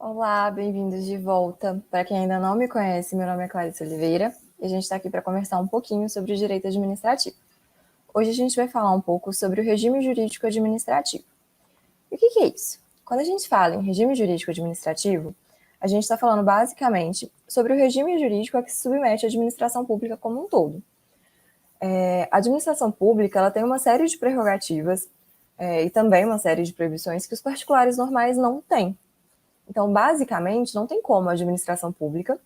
Olá, bem-vindos de volta. Para quem ainda não me conhece, meu nome é Clarice Oliveira e a gente está aqui para conversar um pouquinho sobre o direito administrativo. Hoje a gente vai falar um pouco sobre o regime jurídico administrativo. E o que é isso? Quando a gente fala em regime jurídico administrativo, a gente está falando basicamente sobre o regime jurídico a que se submete a administração pública como um todo. A administração pública ela tem uma série de prerrogativas e também uma série de proibições que os particulares normais não têm. Então, basicamente, não tem como a administração pública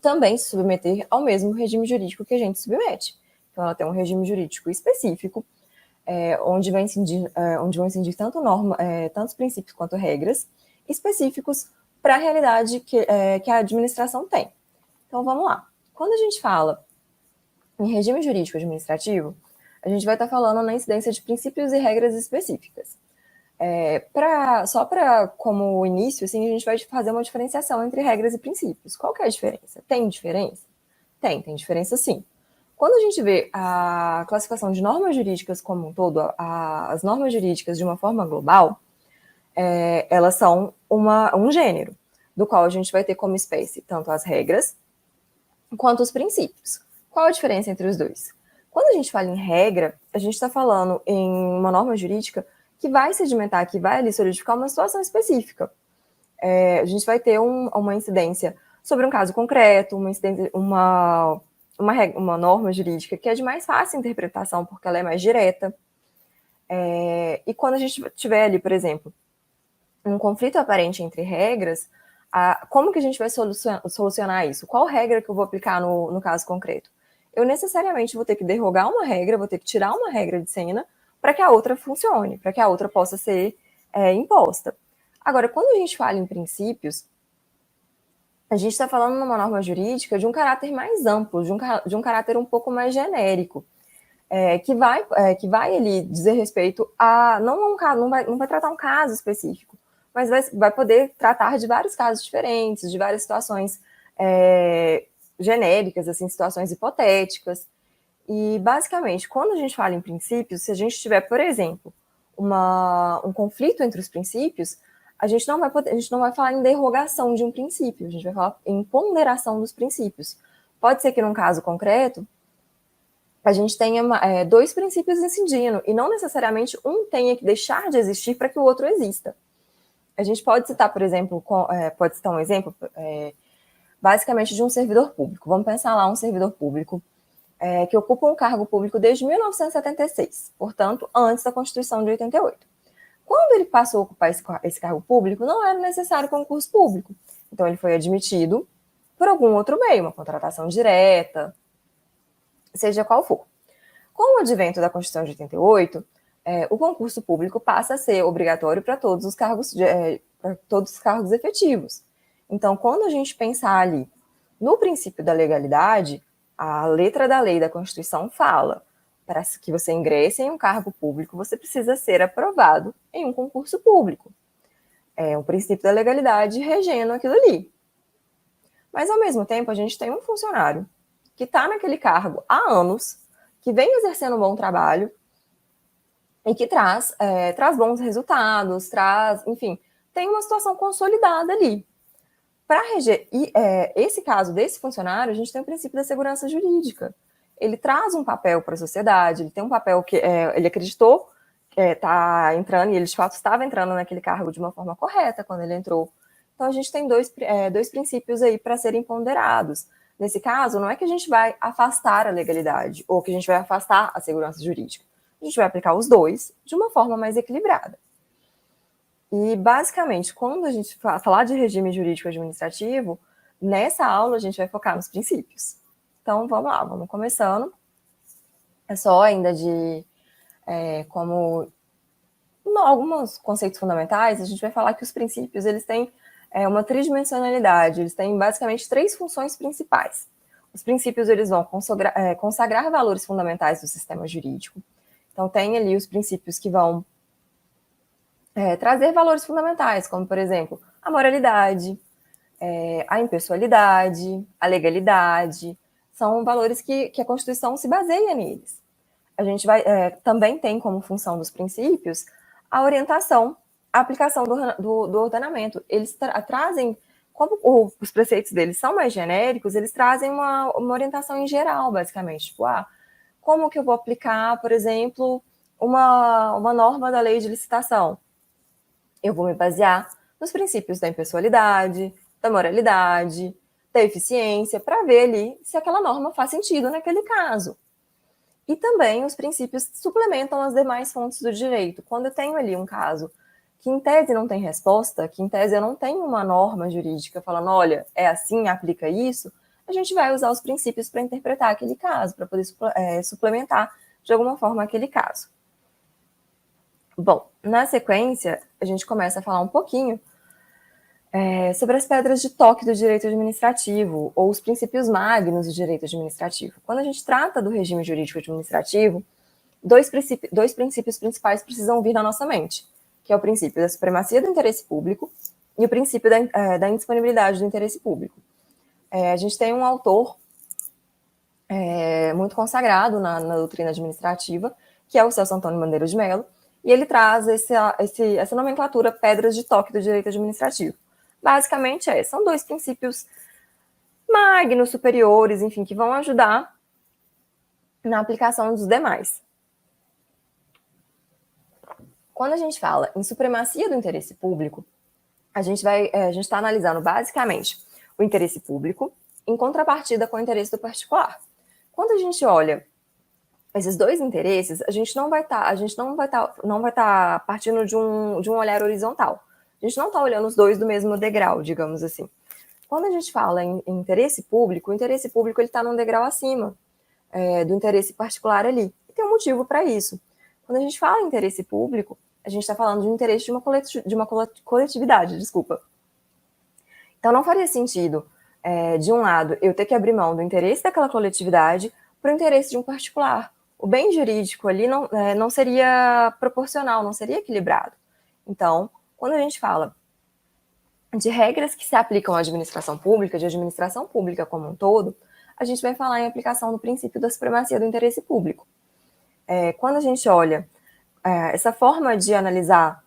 também se submeter ao mesmo regime jurídico que a gente submete. Então, ela tem um regime jurídico específico, onde vão incidir tantos princípios quanto regras específicos para a realidade que a administração tem. Então, vamos lá. Quando a gente fala em regime jurídico administrativo, a gente vai estar falando na incidência de princípios e regras específicas. Só para como início, assim, a gente vai fazer uma diferenciação entre regras e princípios. Qual que é a diferença? Tem diferença? Tem diferença sim. Quando a gente vê a classificação de normas jurídicas como um todo, as normas jurídicas de uma forma global, elas são um gênero, do qual a gente vai ter como espécie tanto as regras quanto os princípios. Qual a diferença entre os dois? Quando a gente fala em regra, a gente está falando em uma norma jurídica que vai sedimentar, que vai ali solidificar uma situação específica. A gente vai ter uma incidência sobre um caso concreto, uma norma jurídica que é de mais fácil interpretação, porque ela é mais direta. E quando a gente tiver ali, por exemplo, um conflito aparente entre regras, como que a gente vai solucionar isso? Qual regra que eu vou aplicar no caso concreto? Eu necessariamente vou ter que derrogar uma regra, vou ter que tirar uma regra de cena para que a outra funcione, para que a outra possa ser imposta. Agora, quando a gente fala em princípios, a gente está falando numa norma jurídica de um caráter mais amplo, de um caráter um pouco mais genérico, que vai ali dizer respeito a não vai tratar um caso específico, mas vai poder tratar de vários casos diferentes, de várias situações genéricas, assim, situações hipotéticas. E, basicamente, quando a gente fala em princípios, se a gente tiver, por exemplo, um conflito entre os princípios, a gente não vai falar em derrogação de um princípio, a gente vai falar em ponderação dos princípios. Pode ser que, num caso concreto, a gente tenha dois princípios incidindo, e não necessariamente um tenha que deixar de existir para que o outro exista. A gente pode citar, por exemplo, pode citar um exemplo, basicamente, de um servidor público. Vamos pensar lá um servidor público que ocupa um cargo público desde 1976, portanto, antes da Constituição de 88. Quando ele passou a ocupar esse cargo público, não era necessário concurso público. Então, ele foi admitido por algum outro meio, uma contratação direta, seja qual for. Com o advento da Constituição de 88, o concurso público passa a ser obrigatório para todos os cargos efetivos. Então, quando a gente pensar ali no princípio da legalidade, a letra da lei da Constituição fala: para que você ingresse em um cargo público, você precisa ser aprovado em um concurso público. É um princípio da legalidade regendo aquilo ali. Mas, ao mesmo tempo, a gente tem um funcionário que está naquele cargo há anos, que vem exercendo um bom trabalho e que traz bons resultados, enfim, tem uma situação consolidada ali. Para reger esse caso desse funcionário, a gente tem o princípio da segurança jurídica. Ele traz um papel para a sociedade, ele tem um papel que ele acreditou que está entrando, e ele de fato estava entrando naquele cargo de uma forma correta quando ele entrou. Então, a gente tem dois princípios aí para serem ponderados. Nesse caso, não é que a gente vai afastar a legalidade ou que a gente vai afastar a segurança jurídica. A gente vai aplicar os dois de uma forma mais equilibrada. E, basicamente, quando a gente falar de regime jurídico administrativo, nessa aula a gente vai focar nos princípios. Então, vamos lá, vamos começando. É só ainda como alguns conceitos fundamentais, a gente vai falar que os princípios, eles têm uma tridimensionalidade, eles têm basicamente três funções principais. Os princípios, eles vão consagrar valores fundamentais do sistema jurídico. Então, tem ali os princípios que vão trazer valores fundamentais, como, por exemplo, a moralidade, a impessoalidade, a legalidade, são valores que a Constituição se baseia neles. A gente também tem como função dos princípios a orientação a aplicação do ordenamento. Eles trazem, como os preceitos deles são mais genéricos, eles trazem uma orientação em geral, basicamente. Tipo, como que eu vou aplicar, por exemplo, uma norma da lei de licitação? Eu vou me basear nos princípios da impessoalidade, da moralidade, da eficiência, para ver ali se aquela norma faz sentido naquele caso. E também os princípios suplementam as demais fontes do direito. Quando eu tenho ali um caso que em tese não tem resposta, que em tese eu não tenho uma norma jurídica falando, olha, é assim, aplica isso, a gente vai usar os princípios para interpretar aquele caso, para poder suplementar de alguma forma aquele caso. Bom, na sequência, a gente começa a falar um pouquinho sobre as pedras de toque do direito administrativo, ou os princípios magnos do direito administrativo. Quando a gente trata do regime jurídico administrativo, dois princípios principais precisam vir na nossa mente, que é o princípio da supremacia do interesse público e o princípio da indisponibilidade do interesse público. A gente tem um autor muito consagrado na doutrina administrativa, que é o Celso Antônio Bandeira de Mello, e ele traz essa nomenclatura pedras de toque do direito administrativo. Basicamente são dois princípios magnos, superiores, enfim, que vão ajudar na aplicação dos demais. Quando a gente fala em supremacia do interesse público, a gente está analisando basicamente o interesse público em contrapartida com o interesse do particular. Quando a gente olha esses dois interesses, a gente não vai estar partindo de um olhar horizontal. A gente não está olhando os dois do mesmo degrau, digamos assim. Quando a gente fala em interesse público, o interesse público ele está num degrau acima do interesse particular ali. E tem um motivo para isso. Quando a gente fala em interesse público, a gente está falando de um interesse de uma coletividade, desculpa. Então não faria sentido, de um lado, eu ter que abrir mão do interesse daquela coletividade para o interesse de um particular. O bem jurídico ali não seria proporcional, não seria equilibrado. Então, quando a gente fala de regras que se aplicam à administração pública, de administração pública como um todo, a gente vai falar em aplicação do princípio da supremacia do interesse público. Quando a gente olha essa forma de analisar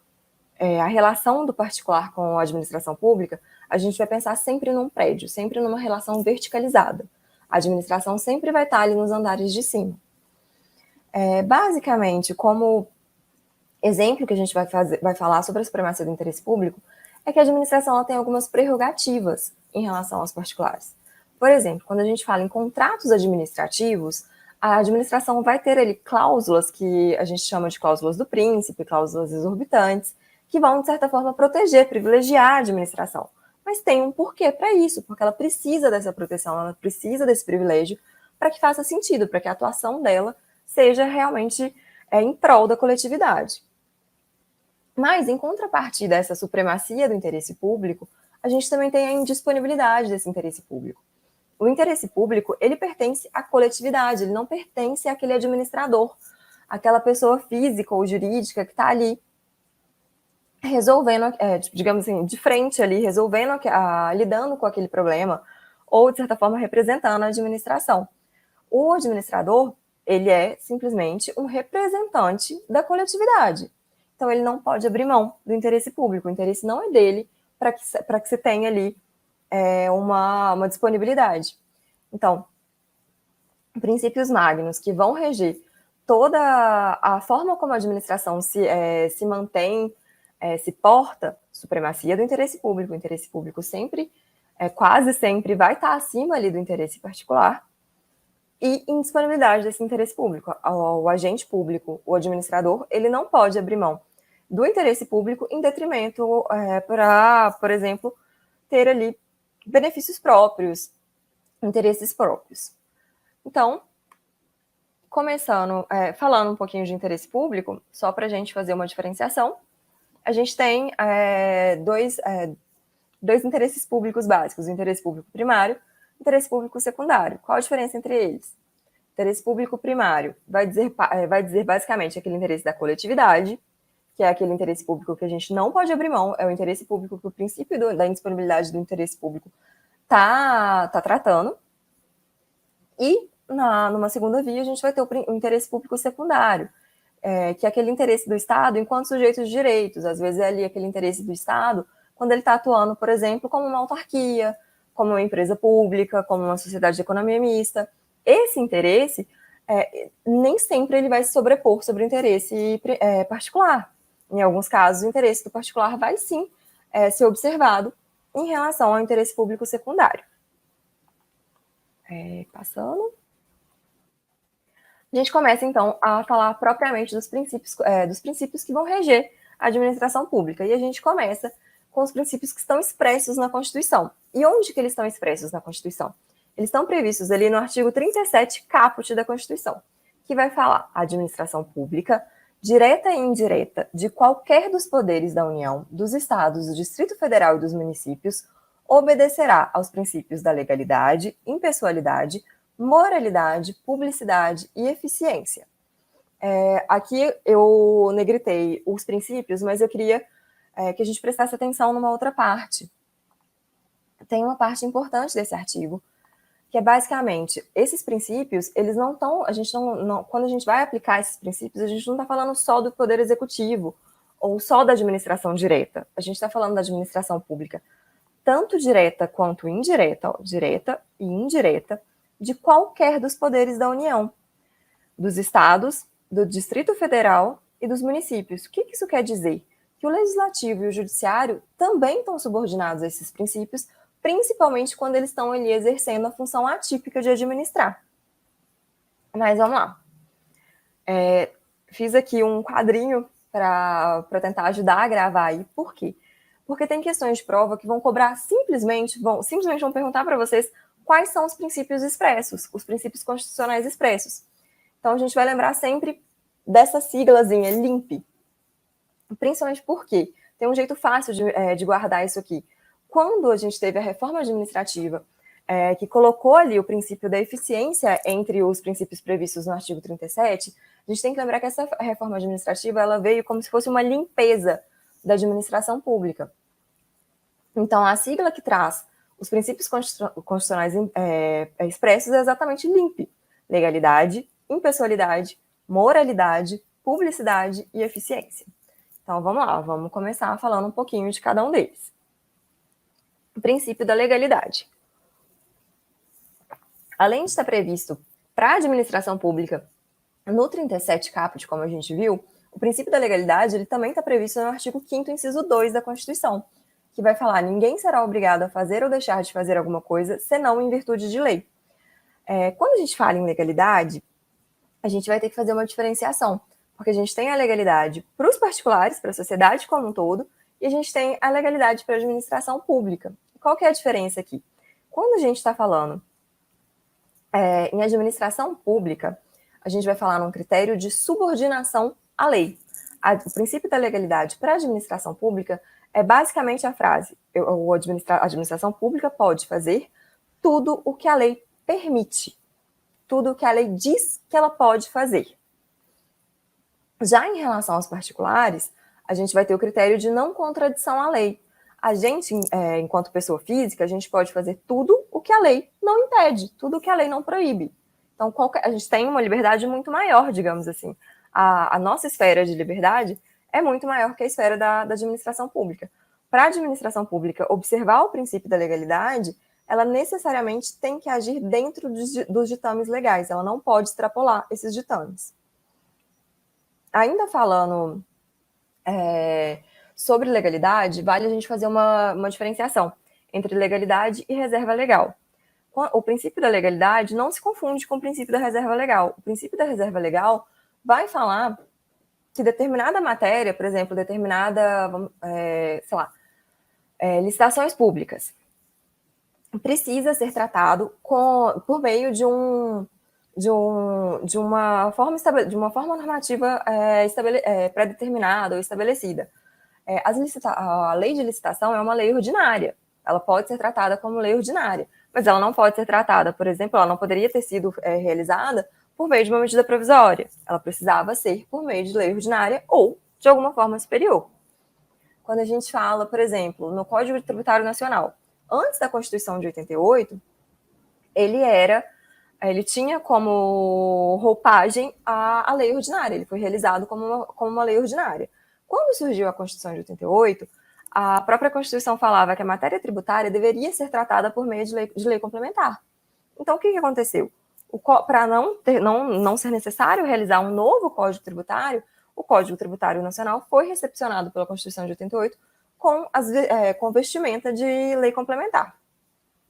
a relação do particular com a administração pública, a gente vai pensar sempre num prédio, sempre numa relação verticalizada. A administração sempre vai estar ali nos andares de cima. Basicamente, como exemplo que a gente vai falar sobre a supremacia do interesse público, é que a administração ela tem algumas prerrogativas em relação aos particulares. Por exemplo, quando a gente fala em contratos administrativos, a administração vai ter ali cláusulas que a gente chama de cláusulas do príncipe, cláusulas exorbitantes, que vão, de certa forma, proteger, privilegiar a administração. Mas tem um porquê para isso, porque ela precisa dessa proteção, ela precisa desse privilégio para que faça sentido, para que a atuação dela seja realmente em prol da coletividade. Mas, em contrapartida a essa supremacia do interesse público, a gente também tem a indisponibilidade desse interesse público. O interesse público, ele pertence à coletividade, ele não pertence àquele administrador, aquela pessoa física ou jurídica que está ali resolvendo, digamos assim, de frente ali, resolvendo, lidando com aquele problema, ou, de certa forma, representando a administração. O administrador, ele é simplesmente um representante da coletividade. Então, ele não pode abrir mão do interesse público. O interesse não é dele para que você tenha ali uma disponibilidade. Então, princípios magnos que vão reger toda a forma como a administração se mantém, se porta, supremacia do interesse público. O interesse público sempre, quase sempre, vai estar acima ali do interesse particular e indisponibilidade desse interesse público. O agente público, o administrador, ele não pode abrir mão do interesse público em detrimento para, por exemplo, ter ali benefícios próprios, interesses próprios. Então, começando, falando um pouquinho de interesse público, só para a gente fazer uma diferenciação, a gente tem dois interesses públicos básicos, o interesse público primário e o interesse público secundário. Qual a diferença entre eles? O interesse público primário vai dizer basicamente aquele interesse da coletividade, que é aquele interesse público que a gente não pode abrir mão, é o interesse público que o princípio da indisponibilidade do interesse público está tratando. E, numa segunda via, a gente vai ter o interesse público secundário, que é aquele interesse do Estado enquanto sujeito de direitos. Às vezes é ali aquele interesse do Estado quando ele está atuando, por exemplo, como uma autarquia, como uma empresa pública, como uma sociedade de economia mista. Esse interesse, nem sempre ele vai se sobrepor sobre o interesse particular. Em alguns casos, o interesse do particular vai sim ser observado em relação ao interesse público secundário. Passando. A gente começa, então, a falar propriamente dos princípios que vão reger a administração pública. E a gente começa com os princípios que estão expressos na Constituição. E onde que eles estão expressos na Constituição? Eles estão previstos ali no artigo 37, caput da Constituição, que vai falar: a administração pública, direta e indireta, de qualquer dos poderes da União, dos Estados, do Distrito Federal e dos municípios, obedecerá aos princípios da legalidade, impessoalidade, moralidade, publicidade e eficiência. Aqui eu negritei os princípios, mas eu queria que a gente prestasse atenção numa outra parte. Tem uma parte importante desse artigo, que é basicamente, esses princípios, eles não estão, quando a gente vai aplicar esses princípios, a gente não está falando só do poder executivo, ou só da administração direta. A gente está falando da administração pública, tanto direta quanto indireta, direta e indireta, de qualquer dos poderes da União, dos estados, do Distrito Federal e dos municípios. O que isso quer dizer? Que o Legislativo e o Judiciário também estão subordinados a esses princípios, principalmente quando eles estão ali exercendo a função atípica de administrar. Mas vamos lá. Fiz aqui um quadrinho para tentar ajudar a gravar aí. Por quê? Porque tem questões de prova que vão cobrar simplesmente vão perguntar para vocês quais são os princípios expressos, os princípios constitucionais expressos. Então, a gente vai lembrar sempre dessa siglazinha, LIMP. Principalmente porque tem um jeito fácil de guardar isso aqui. Quando a gente teve a reforma administrativa, que colocou ali o princípio da eficiência entre os princípios previstos no artigo 37, a gente tem que lembrar que essa reforma administrativa ela veio como se fosse uma limpeza da administração pública. Então, a sigla que traz os princípios constitucionais expressos é exatamente LIMP: legalidade, impessoalidade, moralidade, publicidade e eficiência. Então, vamos lá, vamos começar falando um pouquinho de cada um deles. O princípio da legalidade. Além de estar previsto para a administração pública no 37 caput, como a gente viu, o princípio da legalidade ele também está previsto no artigo 5º, inciso 2 da Constituição, que vai falar: ninguém será obrigado a fazer ou deixar de fazer alguma coisa, senão em virtude de lei. Quando a gente fala em legalidade, a gente vai ter que fazer uma diferenciação, porque a gente tem a legalidade para os particulares, para a sociedade como um todo, e a gente tem a legalidade para a administração pública. Qual que é a diferença aqui? Quando a gente está falando em administração pública, a gente vai falar num critério de subordinação à lei. O princípio da legalidade para a administração pública é basicamente a frase: a administração pública pode fazer tudo o que a lei permite, tudo o que a lei diz que ela pode fazer. Já em relação aos particulares, a gente vai ter o critério de não contradição à lei. A gente, enquanto pessoa física, a gente pode fazer tudo o que a lei não impede, tudo o que a lei não proíbe. Então, a gente tem uma liberdade muito maior, digamos assim. A nossa esfera de liberdade é muito maior que a esfera da administração pública. Para a administração pública observar o princípio da legalidade, ela necessariamente tem que agir dentro dos ditames legais, ela não pode extrapolar esses ditames. Ainda falando sobre legalidade, vale a gente fazer uma diferenciação entre legalidade e reserva legal. O princípio da legalidade não se confunde com o princípio da reserva legal. O princípio da reserva legal vai falar que determinada matéria, por exemplo, licitações públicas, precisa ser tratado por meio de uma forma normativa pré-determinada ou estabelecida. A lei de licitação é uma lei ordinária. Ela pode ser tratada como lei ordinária, mas ela não pode ser tratada, por exemplo, ela não poderia ter sido realizada por meio de uma medida provisória. Ela precisava ser por meio de lei ordinária ou de alguma forma superior. Quando a gente fala, por exemplo, no Código Tributário Nacional, antes da Constituição de 88, ele era ele tinha como roupagem a lei ordinária, ele foi realizado como uma lei ordinária. Quando surgiu a Constituição de 88, a própria Constituição falava que a matéria tributária deveria ser tratada por meio de lei complementar. Então, o que aconteceu? Para não ser necessário realizar um novo Código Tributário, o Código Tributário Nacional foi recepcionado pela Constituição de 88 com vestimenta de lei complementar.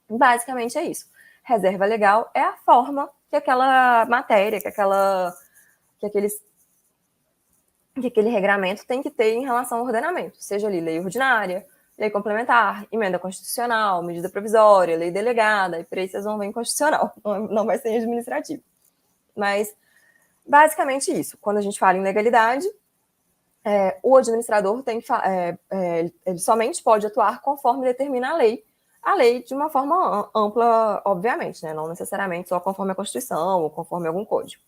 Basicamente é isso. Reserva legal é a forma que aquela matéria, que aquele regramento tem que ter em relação ao ordenamento, seja ali lei ordinária, lei complementar, emenda constitucional, medida provisória, lei delegada, e por aí vocês vão ver em constitucional, não vai ser em administrativo. Mas, basicamente isso. Quando a gente fala em legalidade, o administrador ele somente pode atuar conforme determina a lei de uma forma ampla, obviamente, né? Não necessariamente só conforme a Constituição ou conforme algum código.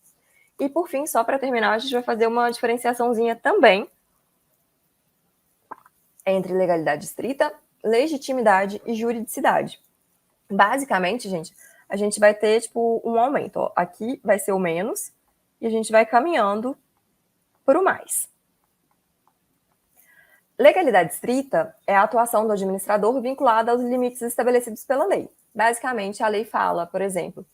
E, por fim, só para terminar, a gente vai fazer uma diferenciaçãozinha também entre legalidade estrita, legitimidade e juridicidade. Basicamente, gente, a gente vai ter, tipo, um aumento. Ó. Aqui vai ser o menos e a gente vai caminhando para o mais. Legalidade estrita é a atuação do administrador vinculada aos limites estabelecidos pela lei. Basicamente, a lei fala, por exemplo,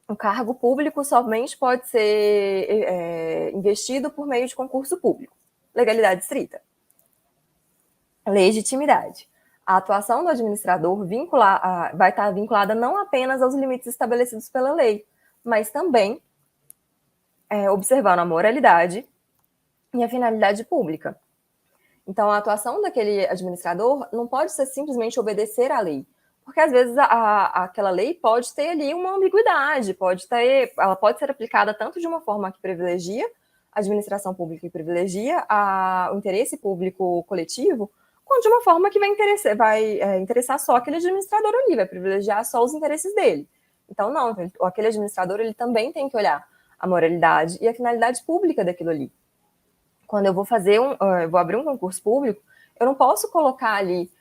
o cargo público somente pode ser investido por meio de concurso público. Legalidade estrita. Legitimidade. A atuação do administrador vai estar vinculada não apenas aos limites estabelecidos pela lei, mas também observando a moralidade e a finalidade pública. Então, a atuação daquele administrador não pode ser simplesmente obedecer à lei, porque às vezes aquela lei pode ter ali uma ambiguidade, ela pode ser aplicada tanto de uma forma que privilegia a administração pública e privilegia o interesse público coletivo, quanto de uma forma que vai interessar só aquele administrador ali, vai privilegiar só os interesses dele. Então, não, aquele administrador ele também tem que olhar a moralidade e a finalidade pública daquilo ali. Quando eu vou vou abrir um concurso público, eu não posso colocar ali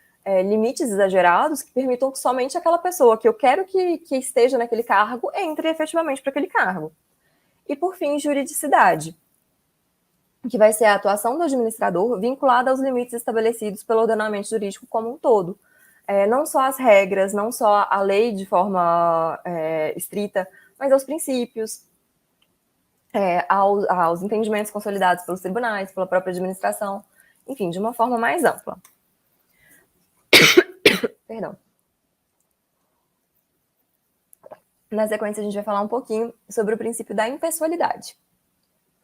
limites exagerados que permitam que somente aquela pessoa que eu quero que esteja naquele cargo entre efetivamente para aquele cargo. E, por fim, juridicidade, que vai ser a atuação do administrador vinculada aos limites estabelecidos pelo ordenamento jurídico como um todo. Não só as regras, não só a lei de forma estrita, mas aos princípios, aos entendimentos consolidados pelos tribunais, pela própria administração, enfim, de uma forma mais ampla. Perdão. Na sequência, a gente vai falar um pouquinho sobre o princípio da impessoalidade.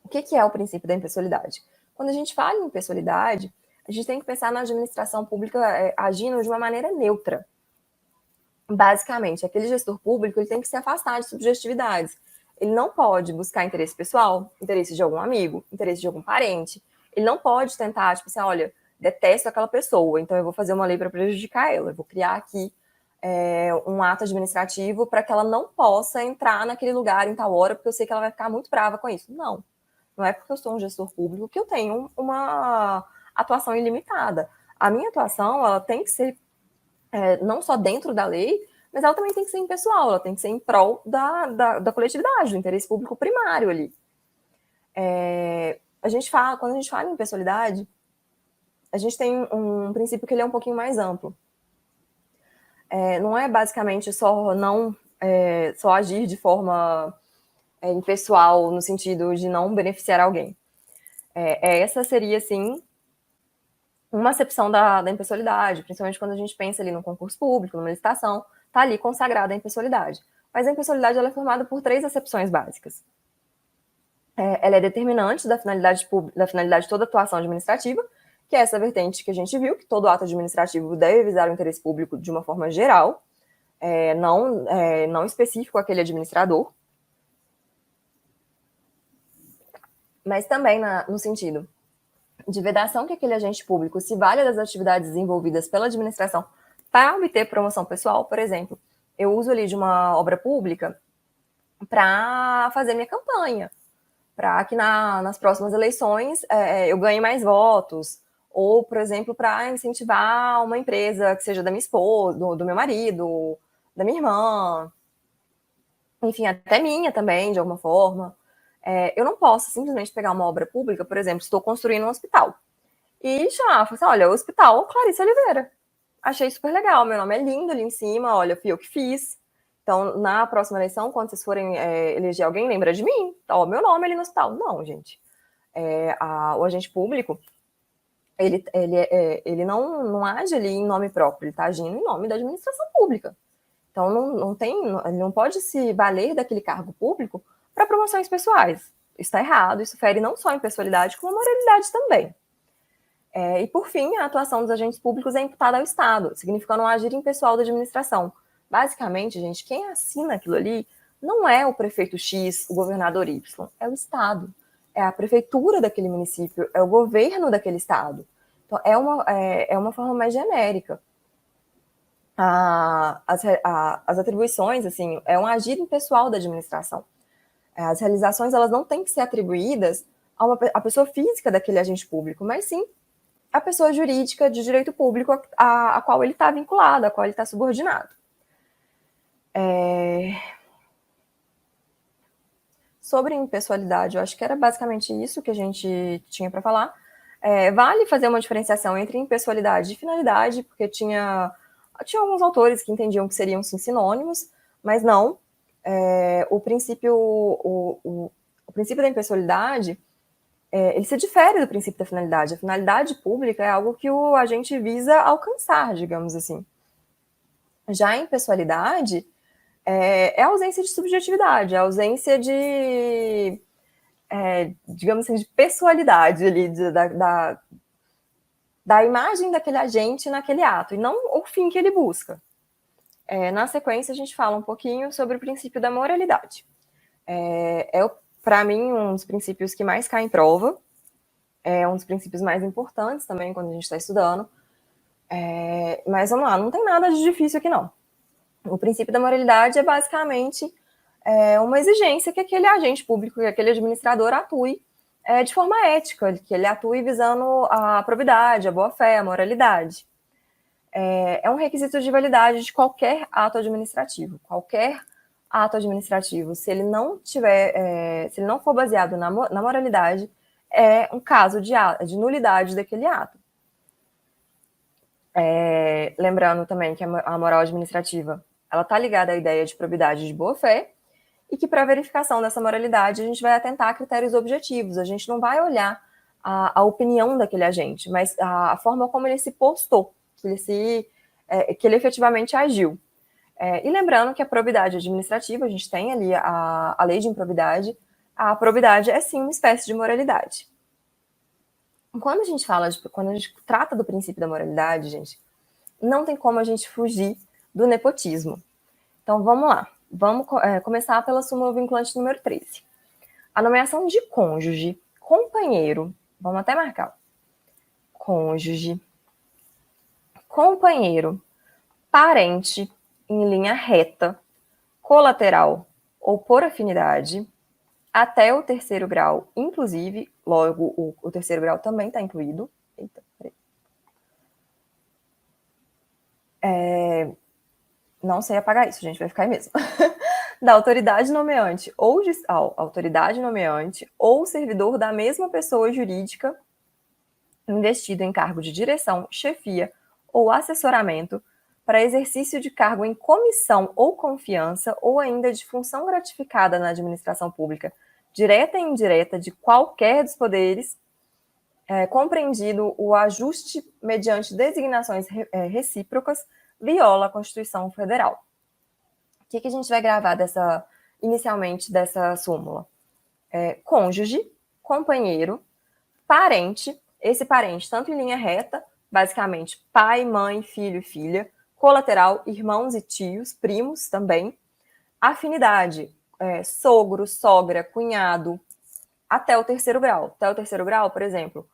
O que é o princípio da impessoalidade? Quando a gente fala em impessoalidade, a gente tem que pensar na administração pública agindo de uma maneira neutra. Basicamente, aquele gestor público ele tem que se afastar de subjetividades. Ele não pode buscar interesse pessoal, interesse de algum amigo, interesse de algum parente. Ele não pode tentar, tipo assim, olha, detesto aquela pessoa, então eu vou fazer uma lei para prejudicar ela. Eu vou criar aqui um ato administrativo para que ela não possa entrar naquele lugar em tal hora, porque eu sei que ela vai ficar muito brava com isso. Não. Não é porque eu sou um gestor público que eu tenho uma atuação ilimitada. A minha atuação, ela tem que ser não só dentro da lei, mas ela também tem que ser impessoal, ela tem que ser em prol da coletividade, do interesse público primário ali. Quando a gente fala em impessoalidade, a gente tem um princípio que ele é um pouquinho mais amplo. Não é basicamente só agir de forma impessoal, no sentido de não beneficiar alguém. Essa seria, sim, uma acepção da impessoalidade, principalmente quando a gente pensa ali no concurso público, numa licitação, está ali consagrada a impessoalidade. Mas a impessoalidade ela é formada por 3 acepções básicas. Ela é determinante da finalidade de toda atuação administrativa, que é essa vertente que a gente viu, que todo ato administrativo deve visar o interesse público de uma forma geral, não específico àquele administrador, mas também no sentido de vedação que aquele agente público se valha das atividades desenvolvidas pela administração para obter promoção pessoal. Por exemplo, eu uso ali de uma obra pública para fazer minha campanha, para que nas próximas eleições eu ganhe mais votos, ou, por exemplo, para incentivar uma empresa que seja da minha esposa, do meu marido, da minha irmã, enfim, até minha também, de alguma forma. Eu não posso simplesmente pegar uma obra pública, por exemplo, estou construindo um hospital, e chamar, falar assim, olha, o Hospital Clarice Oliveira. Achei super legal, meu nome é lindo ali em cima, olha, fui eu que fiz. Então, na próxima eleição, quando vocês forem eleger alguém, lembra de mim. Tá, ó, meu nome ali no hospital. Não, gente. O agente público, ele não age ali em nome próprio, ele está agindo em nome da administração pública. Então, ele não pode se valer daquele cargo público para promoções pessoais. Isso está errado, isso fere não só a impessoalidade, como a moralidade também. E, por fim, a atuação dos agentes públicos é imputada ao Estado, significando um agir impessoal da administração. Basicamente, gente, quem assina aquilo ali não é o prefeito X, o governador Y, é o Estado. É a prefeitura daquele município, é o governo daquele Estado. Então, é uma forma mais genérica. As atribuições, assim, é um agir impessoal da administração. As realizações, elas não têm que ser atribuídas à pessoa física daquele agente público, mas sim a pessoa jurídica de direito público a qual ele está vinculado, a qual ele está subordinado. Sobre impessoalidade, eu acho que era basicamente isso que a gente tinha para falar. Vale fazer uma diferenciação entre impessoalidade e finalidade, porque tinha alguns autores que entendiam que seriam sim sinônimos, mas não. O princípio da impessoalidade ele se difere do princípio da finalidade. A finalidade pública é algo que o agente visa alcançar, digamos assim. Já a impessoalidade é a ausência de subjetividade, a ausência de, digamos assim, de pessoalidade ali, da imagem daquele agente naquele ato, e não o fim que ele busca. Na sequência, a gente fala um pouquinho sobre o princípio da moralidade. Para mim, um dos princípios que mais cai em prova, é um dos princípios mais importantes também quando a gente está estudando. Mas vamos lá, não tem nada de difícil aqui não. O princípio da moralidade é basicamente uma exigência que aquele agente público, que aquele administrador atue de forma ética, que ele atue visando a probidade, a boa-fé, a moralidade. É um requisito de validade de qualquer ato administrativo. Qualquer ato administrativo, se ele não for baseado na moralidade, é um caso de nulidade daquele ato. Lembrando também que a moral administrativa ela está ligada à ideia de probidade e de boa-fé, e que para a verificação dessa moralidade a gente vai atentar a critérios objetivos, a gente não vai olhar a opinião daquele agente, mas a forma como ele se postou, que ele efetivamente agiu. E lembrando que a probidade administrativa, a gente tem ali a lei de improbidade, a probidade é sim uma espécie de moralidade. Quando a gente trata do princípio da moralidade, gente, não tem como a gente fugir do nepotismo. Então, vamos lá. Vamos começar pela súmula vinculante número 13. A nomeação de cônjuge, companheiro, vamos até marcar. Cônjuge, companheiro, parente, em linha reta, colateral ou por afinidade, até o terceiro grau, inclusive, logo o terceiro grau também está incluído. Eita, peraí. Não sei apagar isso, gente, vai ficar aí mesmo. Da autoridade nomeante ou servidor da mesma pessoa jurídica investido em cargo de direção, chefia ou assessoramento para exercício de cargo em comissão ou confiança ou ainda de função gratificada na administração pública, direta e indireta de qualquer dos poderes, compreendido o ajuste mediante designações recíprocas, viola a Constituição Federal. O que a gente vai gravar inicialmente dessa súmula? Cônjuge, companheiro, parente, esse parente tanto em linha reta, basicamente pai, mãe, filho e filha, colateral, irmãos e tios, primos também, afinidade, sogro, sogra, cunhado, até o terceiro grau. Até o terceiro grau, por exemplo,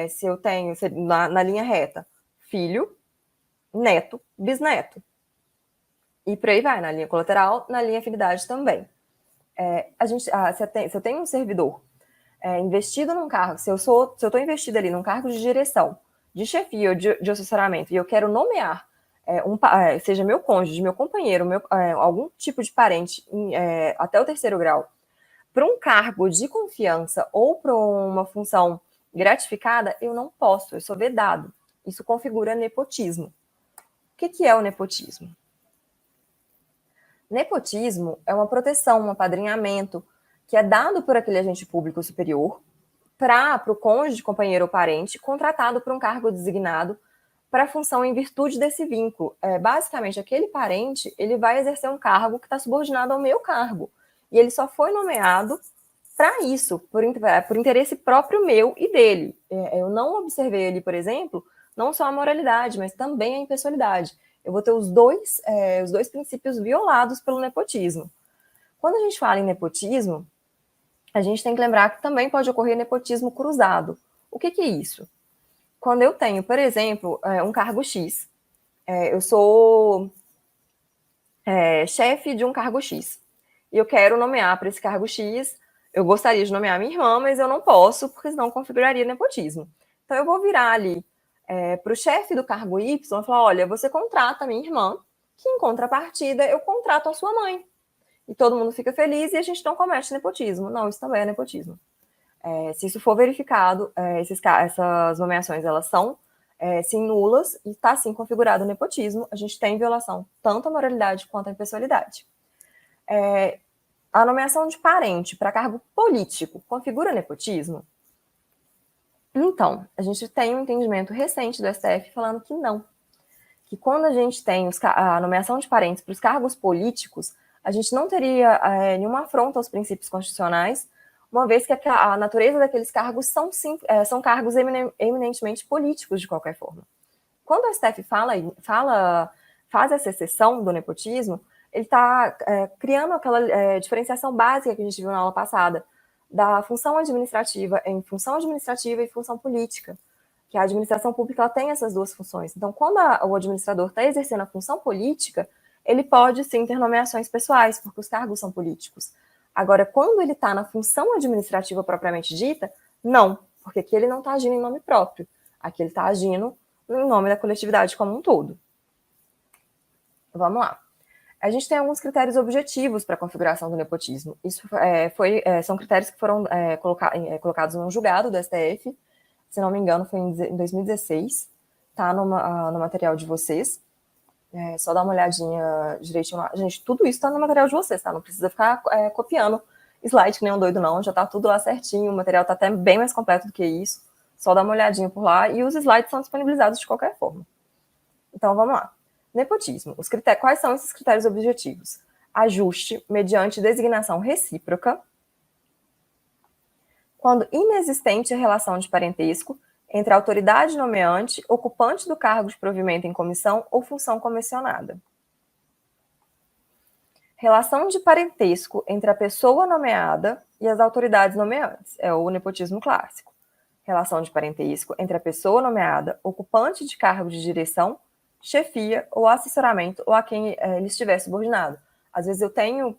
se eu tenho na linha reta filho, neto, bisneto. E por aí vai, na linha colateral, na linha afinidade também. Se eu tenho um servidor investido num cargo, se eu estou investido ali num cargo de direção, de chefia ou de assessoramento, e eu quero nomear seja meu cônjuge, meu companheiro, algum tipo de parente até o terceiro grau, para um cargo de confiança ou para uma função gratificada, eu não posso, eu sou vedado. Isso configura nepotismo. O que é o nepotismo? Nepotismo é uma proteção, um apadrinhamento que é dado por aquele agente público superior para o cônjuge, companheiro ou parente contratado para um cargo designado para a função em virtude desse vínculo. Basicamente, aquele parente ele vai exercer um cargo que está subordinado ao meu cargo. E ele só foi nomeado para isso, por interesse próprio meu e dele. Eu não observei ali, por exemplo, não só a moralidade, mas também a impessoalidade. Eu vou ter os dois princípios violados pelo nepotismo. Quando a gente fala em nepotismo, a gente tem que lembrar que também pode ocorrer nepotismo cruzado. O que é isso? Quando eu tenho, por exemplo, um cargo X, eu sou chefe de um cargo X, e eu quero nomear para esse cargo X, eu gostaria de nomear minha irmã, mas eu não posso, porque senão configuraria nepotismo. Então eu vou virar ali para o chefe do cargo Y e falar, olha, você contrata a minha irmã, que em contrapartida eu contrato a sua mãe. E todo mundo fica feliz e a gente não comete nepotismo. Não, isso também é nepotismo. Se isso for verificado, essas nomeações elas são sim nulas e está sim configurado o nepotismo, a gente tem violação tanto à moralidade quanto à impessoalidade. A nomeação de parente para cargo político configura nepotismo? Então, a gente tem um entendimento recente do STF falando que não. Que quando a gente tem a nomeação de parentes para os cargos políticos, a gente não teria nenhuma afronta aos princípios constitucionais, uma vez que a natureza daqueles cargos são cargos eminentemente políticos, de qualquer forma. Quando o STF faz essa exceção do nepotismo, ele está criando aquela diferenciação básica que a gente viu na aula passada, da função administrativa em função administrativa e função política, que a administração pública ela tem essas duas funções. Então, quando o administrador está exercendo a função política, ele pode sim ter nomeações pessoais, porque os cargos são políticos. Agora, quando ele está na função administrativa propriamente dita, não, porque aqui ele não está agindo em nome próprio. Aqui ele está agindo em nome da coletividade como um todo. Vamos lá. A gente tem alguns critérios objetivos para a configuração do nepotismo. Isso são critérios que foram colocados num julgado do STF, se não me engano, foi em 2016, tá no material de vocês. Só dá uma olhadinha direitinho lá. Gente, tudo isso tá no material de vocês, tá? Não precisa ficar copiando slide que nem um doido, não. Já tá tudo lá certinho, o material tá até bem mais completo do que isso. Só dá uma olhadinha por lá e os slides são disponibilizados de qualquer forma. Então, vamos lá. Nepotismo. Quais são esses critérios objetivos? Ajuste mediante designação recíproca, quando inexistente a relação de parentesco entre a autoridade nomeante, ocupante do cargo de provimento em comissão ou função comissionada. Relação de parentesco entre a pessoa nomeada e as autoridades nomeantes, é o nepotismo clássico. Relação de parentesco entre a pessoa nomeada, ocupante de cargo de direção, chefia ou assessoramento ou a quem ele estiver subordinado. Às vezes eu tenho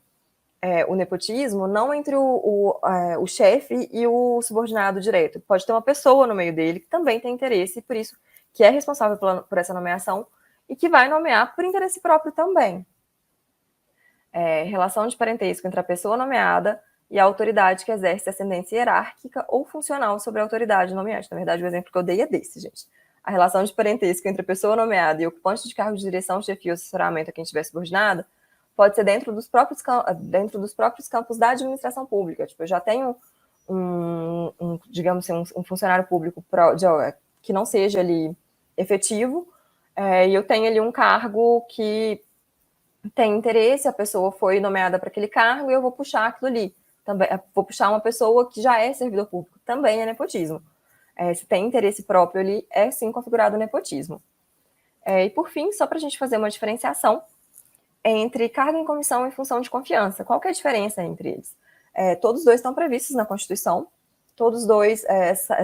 o nepotismo não entre o chefe e o subordinado direto. Pode ter uma pessoa no meio dele que também tem interesse, por isso que é responsável por essa nomeação e que vai nomear por interesse próprio também. Relação de parentesco entre a pessoa nomeada e a autoridade que exerce ascendência hierárquica ou funcional sobre a autoridade nomeante. Na verdade, o exemplo que eu dei é desse, gente. A relação de parentesco entre a pessoa nomeada e o ocupante de cargo de direção, chefia ou assessoramento a quem estiver subordinado pode ser dentro dos próprios campos da administração pública. Tipo, eu já tenho digamos assim, um funcionário público que não seja ali efetivo, e eu tenho ali um cargo que tem interesse, a pessoa foi nomeada para aquele cargo e eu vou puxar aquilo ali. Também, vou puxar uma pessoa que já é servidor público, também é nepotismo. Se tem interesse próprio ali, é sim configurado o nepotismo. E por fim, só para a gente fazer uma diferenciação entre cargo em comissão e função de confiança. Qual que é a diferença entre eles? Todos dois estão previstos na Constituição, todos dois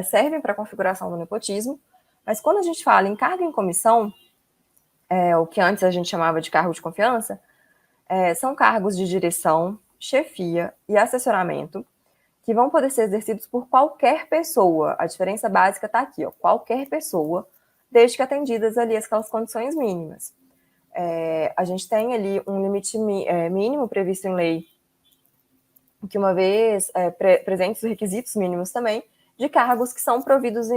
servem para a configuração do nepotismo, mas quando a gente fala em cargo em comissão, o que antes a gente chamava de cargo de confiança, são cargos de direção, chefia e assessoramento que vão poder ser exercidos por qualquer pessoa. A diferença básica está aqui, qualquer pessoa, desde que atendidas ali aquelas condições mínimas. A gente tem ali um limite mínimo previsto em lei, que uma vez presentes os requisitos mínimos também, de cargos que são providos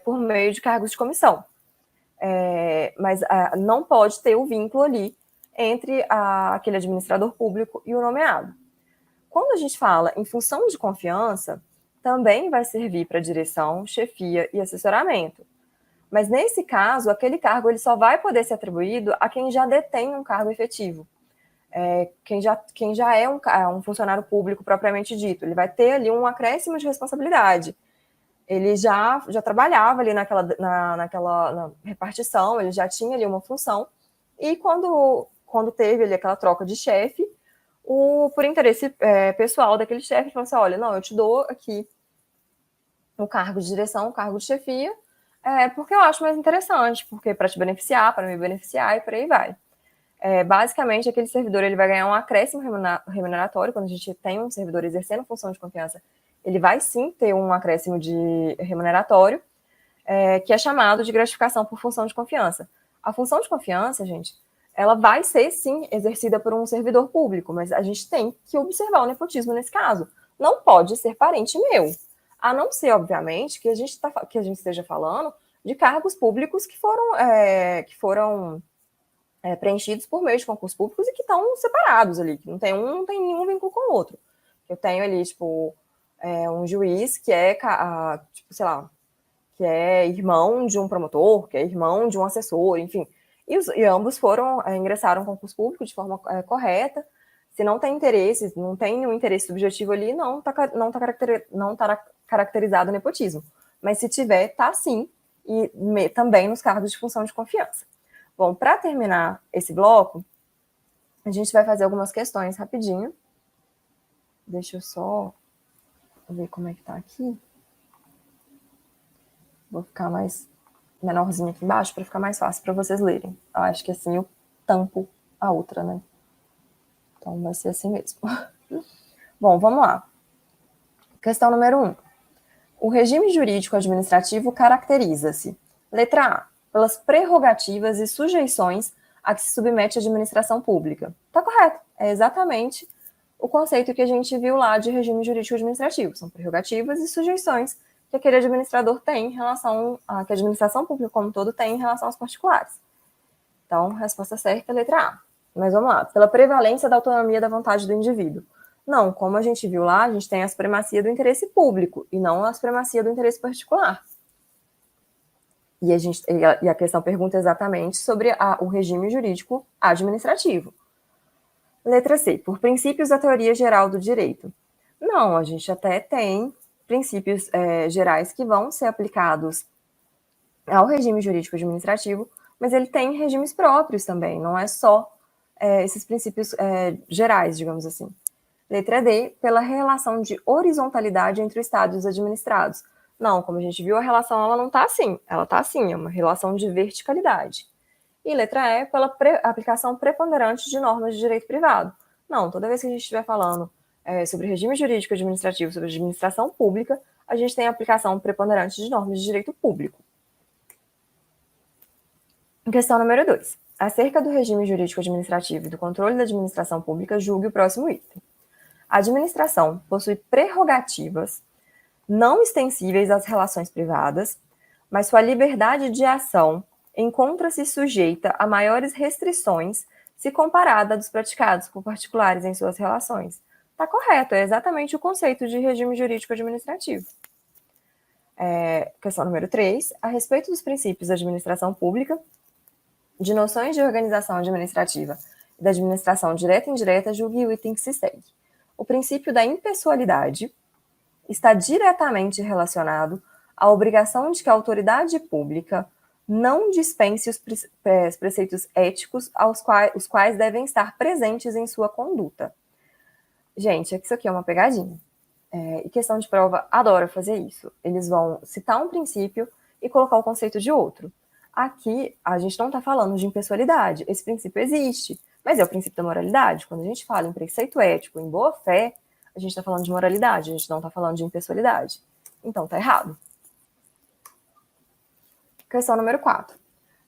por meio de cargos de comissão. Mas não pode ter o vínculo ali entre aquele administrador público e o nomeado. Quando a gente fala em função de confiança, também vai servir para direção, chefia e assessoramento. Mas nesse caso, aquele cargo ele só vai poder ser atribuído a quem já detém um cargo efetivo. Quem já é um funcionário público propriamente dito. Ele vai ter ali um acréscimo de responsabilidade. Ele já trabalhava ali naquela repartição, ele já tinha ali uma função. E quando teve ali aquela troca de chefe, por interesse pessoal daquele chefe, falou assim, olha, não, eu te dou aqui o cargo de direção, o cargo de chefia, porque eu acho mais interessante, porque para te beneficiar, para me beneficiar e por aí vai. Basicamente, aquele servidor ele vai ganhar um acréscimo remuneratório. Quando a gente tem um servidor exercendo função de confiança, ele vai sim ter um acréscimo de remuneratório, que é chamado de gratificação por função de confiança. A função de confiança, gente, ela vai ser sim exercida por um servidor público, mas a gente tem que observar o nepotismo nesse caso. Não pode ser parente meu, a não ser, obviamente, que a gente esteja falando de cargos públicos que foram preenchidos por meio de concursos públicos e que estão separados ali, que não tem nenhum vínculo com o outro. Eu tenho ali, tipo, um juiz que tipo, sei lá, que é irmão de um promotor, que é irmão de um assessor, enfim. E ambos ingressaram no concurso público de forma correta. Se não tem interesse, não tem nenhum interesse subjetivo ali, não está caracterizado o nepotismo. Mas se tiver, tá sim, e também nos cargos de função de confiança. Bom, para terminar esse bloco, a gente vai fazer algumas questões rapidinho. Deixa eu só ver como é que tá aqui. Vou ficar mais menorzinho aqui embaixo para ficar mais fácil para vocês lerem. Eu acho que assim eu tampo a outra, né? Então vai ser assim mesmo. Bom, vamos lá. Questão número 1. O regime jurídico administrativo caracteriza-se, letra A, pelas prerrogativas e sujeições a que se submete a administração pública. Tá correto. É exatamente o conceito que a gente viu lá de regime jurídico administrativo. São prerrogativas e sujeições que aquele administrador tem em relação que a administração pública como um todo tem em relação aos particulares. Então, resposta certa é letra A. Mas vamos lá. Pela prevalência da autonomia da vontade do indivíduo. Não, como a gente viu lá, a gente tem a supremacia do interesse público e não a supremacia do interesse particular. E a questão pergunta exatamente sobre o regime jurídico administrativo. Letra C, por princípios da teoria geral do direito. Não, a gente até tem princípios gerais que vão ser aplicados ao regime jurídico administrativo, mas ele tem regimes próprios também, não é só esses princípios gerais, digamos assim. Letra D, pela relação de horizontalidade entre o Estado e os administrados. Não, como a gente viu, a relação ela não está assim, ela está assim, é uma relação de verticalidade. E letra E, pela aplicação preponderante de normas de direito privado. Não, toda vez que a gente estiver falando sobre regime jurídico administrativo, sobre administração pública, a gente tem a aplicação preponderante de normas de direito público. Questão número 2. Acerca do regime jurídico administrativo e do controle da administração pública, julgue o próximo item. A administração possui prerrogativas não extensíveis às relações privadas, mas sua liberdade de ação encontra-se sujeita a maiores restrições se comparada a dos praticados por particulares em suas relações. Está correto, é exatamente o conceito de regime jurídico administrativo. Questão número 3. A respeito dos princípios da administração pública, de noções de organização administrativa e da administração direta e indireta, julgue o item que se segue. O princípio da impessoalidade está diretamente relacionado à obrigação de que a autoridade pública não dispense os preceitos éticos os quais devem estar presentes em sua conduta. Gente, isso aqui é uma pegadinha. E questão de prova adora fazer isso. Eles vão citar um princípio e colocar o conceito de outro. Aqui, a gente não está falando de impessoalidade. Esse princípio existe, mas é o princípio da moralidade. Quando a gente fala em preceito ético, em boa-fé, a gente está falando de moralidade, a gente não está falando de impessoalidade. Então, está errado. Questão número 4.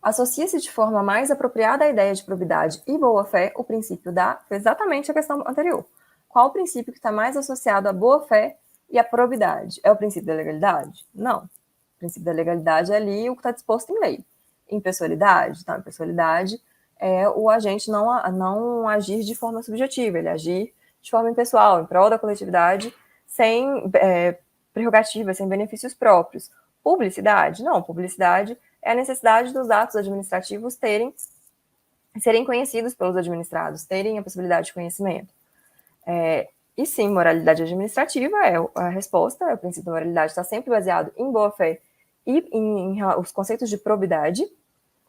Associa-se de forma mais apropriada à ideia de probidade e boa-fé o princípio da... Exatamente a questão anterior. Qual o princípio que está mais associado à boa-fé e à probidade? É o princípio da legalidade? Não. O princípio da legalidade é ali o que está disposto em lei. Impessoalidade? Tá, impessoalidade é o agente não agir de forma subjetiva, ele agir de forma impessoal, em prol da coletividade, sem prerrogativas, sem benefícios próprios. Publicidade? Não, publicidade é a necessidade dos atos administrativos serem conhecidos pelos administrados, terem a possibilidade de conhecimento. E sim, moralidade administrativa é a resposta, o princípio da moralidade está sempre baseado em boa-fé e em os conceitos de probidade.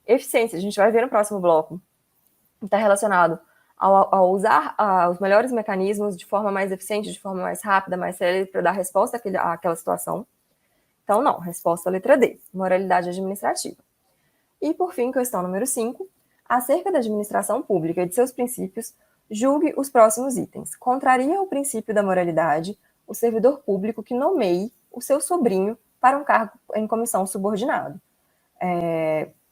Eficiência, a gente vai ver no próximo bloco, está relacionado ao usar os melhores mecanismos de forma mais eficiente, de forma mais rápida, mais célere, para dar resposta àquela situação. Então, não, resposta letra D, moralidade administrativa. E, por fim, questão número 5, acerca da administração pública e de seus princípios, julgue os próximos itens. Contraria o princípio da moralidade o servidor público que nomeie o seu sobrinho para um cargo em comissão subordinado.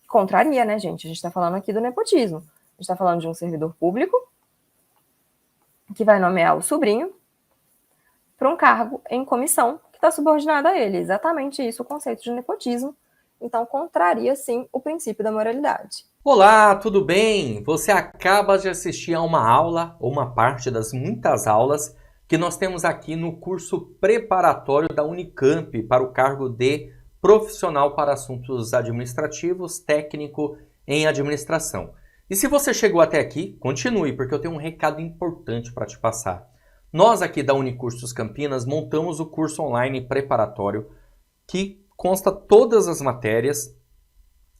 Contraria, né, gente? A gente está falando aqui do nepotismo. A gente está falando de um servidor público que vai nomear o sobrinho para um cargo em comissão que está subordinada a ele. Exatamente isso o conceito de nepotismo. Então, contraria, sim, o princípio da moralidade. Olá, tudo bem? Você acaba de assistir a uma aula, ou uma parte das muitas aulas, que nós temos aqui no curso preparatório da Unicamp para o cargo de profissional para assuntos administrativos, técnico em administração. E se você chegou até aqui, continue, porque eu tenho um recado importante para te passar. Nós aqui da Unicursos Campinas montamos o curso online preparatório que consta todas as matérias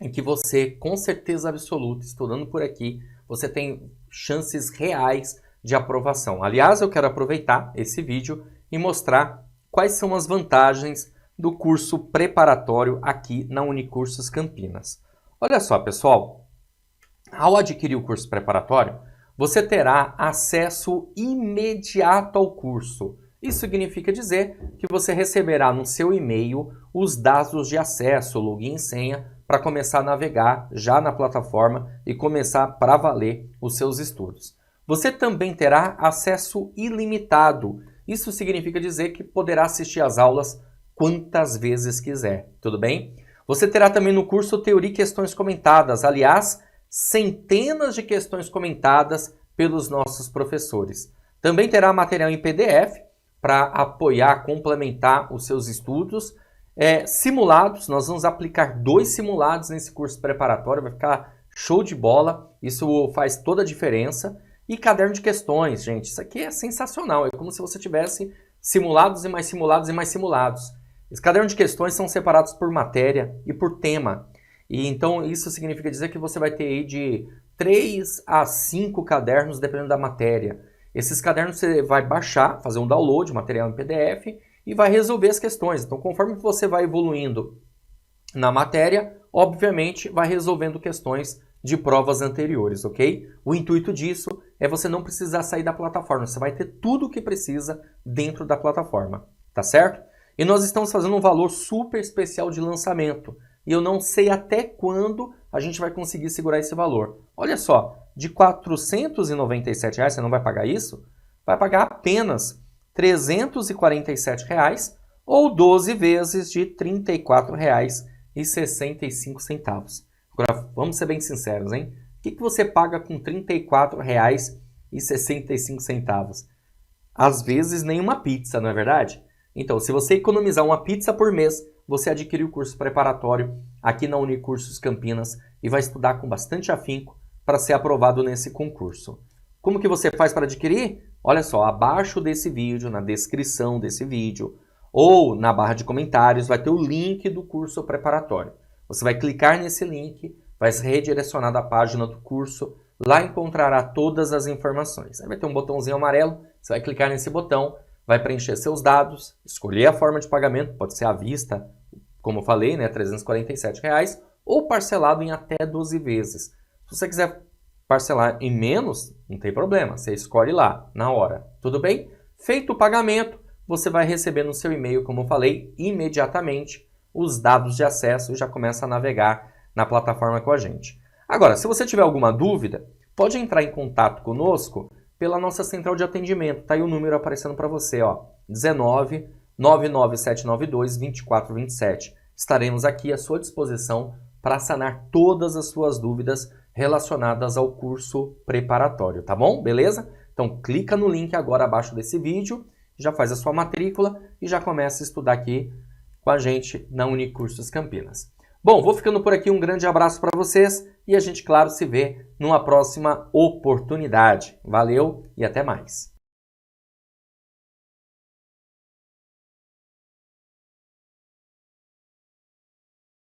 em que você, com certeza absoluta, estudando por aqui, você tem chances reais de aprovação. Aliás, eu quero aproveitar esse vídeo e mostrar quais são as vantagens do curso preparatório aqui na Unicursos Campinas. Olha só, pessoal, ao adquirir o curso preparatório, você terá acesso imediato ao curso. Isso significa dizer que você receberá no seu e-mail os dados de acesso, login e senha, para começar a navegar já na plataforma e começar para valer os seus estudos. Você também terá acesso ilimitado. Isso significa dizer que poderá assistir às aulas quantas vezes quiser, tudo bem? Você terá também no curso Teoria e Questões Comentadas, aliás, centenas de questões comentadas pelos nossos professores. Também terá material em PDF para apoiar, complementar os seus estudos. Simulados, nós vamos aplicar 2 simulados nesse curso preparatório, vai ficar show de bola, isso faz toda a diferença. E caderno de questões, gente, isso aqui é sensacional, é como se você tivesse simulados e mais simulados e mais simulados. Os cadernos de questões são separados por matéria e por tema. E então isso significa dizer que você vai ter aí de 3 a 5 cadernos dependendo da matéria. Esses cadernos você vai baixar, fazer um download, material em PDF e vai resolver as questões. Então conforme você vai evoluindo na matéria, obviamente vai resolvendo questões de provas anteriores, ok? O intuito disso é você não precisar sair da plataforma, você vai ter tudo o que precisa dentro da plataforma, tá certo? E nós estamos fazendo um valor super especial de lançamento. E eu não sei até quando a gente vai conseguir segurar esse valor. Olha só, de R$ 497, você não vai pagar isso? Vai pagar apenas R$ 347 ou 12 vezes de R$ 34,65. Agora, vamos ser bem sinceros, hein? O que você paga com R$ 34,65? Às vezes, nenhuma pizza, não é verdade? Então, se você economizar uma pizza por mês, você adquire o curso preparatório aqui na Unicursos Campinas e vai estudar com bastante afinco para ser aprovado nesse concurso. Como que você faz para adquirir? Olha só, abaixo desse vídeo, na descrição desse vídeo ou na barra de comentários vai ter o link do curso preparatório. Você vai clicar nesse link, vai ser redirecionado à página do curso, lá encontrará todas as informações. Aí vai ter um botãozinho amarelo, você vai clicar nesse botão, vai preencher seus dados, escolher a forma de pagamento, pode ser à vista, como eu falei, né, R$ 347, ou parcelado em até 12 vezes. Se você quiser parcelar em menos, não tem problema, você escolhe lá, na hora, tudo bem? Feito o pagamento, você vai receber no seu e-mail, como eu falei, imediatamente os dados de acesso e já começa a navegar na plataforma com a gente. Agora, se você tiver alguma dúvida, pode entrar em contato conosco pela nossa central de atendimento. Tá aí o número aparecendo para você, ó, 19 99792 2427. Estaremos aqui à sua disposição para sanar todas as suas dúvidas relacionadas ao curso preparatório, tá bom? Beleza? Então clica no link agora abaixo desse vídeo, já faz a sua matrícula e já começa a estudar aqui com a gente na Unicursos Campinas. Bom, vou ficando por aqui, um grande abraço para vocês e a gente, claro, se vê numa próxima oportunidade. Valeu e até mais!